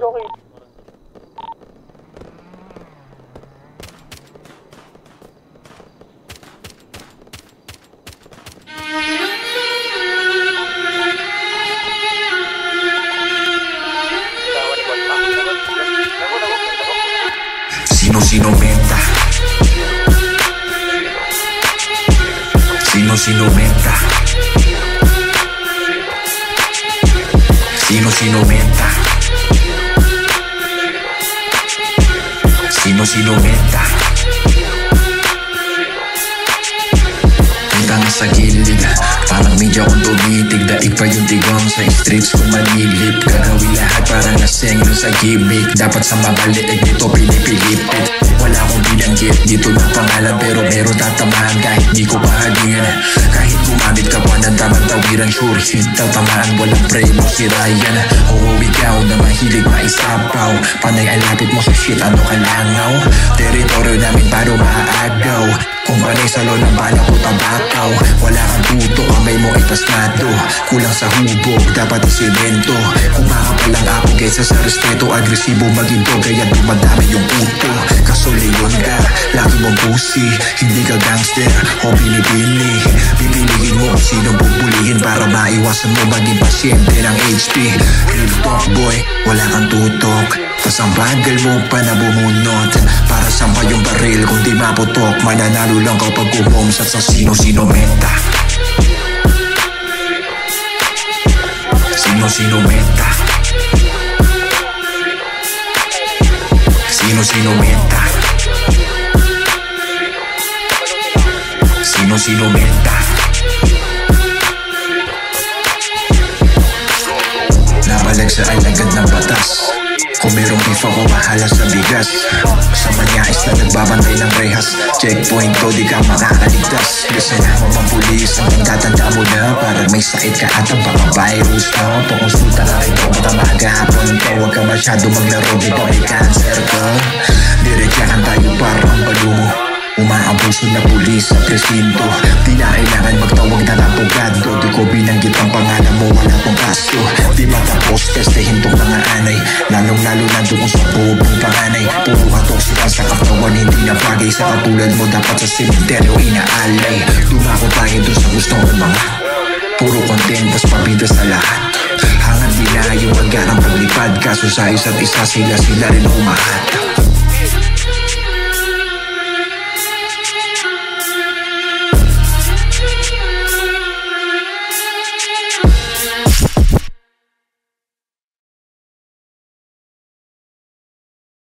okay. Sino menta? Sino menta? Sino menta? Sino menta? Punta na sa gilid, parang medyo akong tumitig. Daig pa yung tigang sa streets kung manilip. Gagawin lahat parang laseng sa gimmick. Dapat sa mabaliig dito pinipilipit. Wala akong binanggit dito na pangalan, pero meron tatamaan kahit di ko pahagin. Kahit gumamit ka pa ng tamang tawiran, sure hit tatamaan, walang premo si Ryan. Oo, ikaw na mahilig maisapaw, panay ang lapit mo sa shit, ano kalangaw. Teritoryo namin paano maaagaw. Kung panay sa lo ng bala ko tabakaw. Wala kang tuto, kamay mo ay pasmado. Kulang sa hubog, dapat isemento. Kumakapalang ako kaysa sa respeto. Agresibo maginto, kaya dumadami yung puto. Kaso leon ka, laki mong pussy. Hindi ka gangster o binibili. Pipiliin mo kung sinong bubulihin para maiwasan mo maging pasyente ng HP. Real talk boy, wala kang tutok. Tas ang bagal mo pa na bumunot. Para saan pa yung baril kung di maputok. Mananalo lang kapag umumsat sa sino menta. Sino menta. Sino menta. Sino menta. Nabalag sa alagad ng batas. Kung merong beef ako mahala sa bigas. Sa manyais na nagbabantay ng rehas. Checkpoint ko di ka makakaligtas. Kasi na mo mang pulis ang tatanda mo na. Parang may sakit ka at ang baka virus na. Pakonsulta ka rin ko baka magahapon ko. Huwag ka masyado maglaro, di ka may cancer ka. Diretsahan tayo parang balumo. Umaabuso na pulis sa presinto. Di na kailangan magtawag ng abogado. Di ko binanggit ang pangalan mo, wala pong kaso. Di matapos, testehin tong mga anay. Lalong-lalo na doon sa bubong panganay. Puro katoksikan sa katawan, hindi na bagay. Sa katulad mo, dapat sa sementeryo inaalay. Dumako tayo doon sa gustong umanga. Puro content, pas pabida sa lahat. Hangad nila yung agarang paglipad. Kaso sa isa't isa sila rin umahat.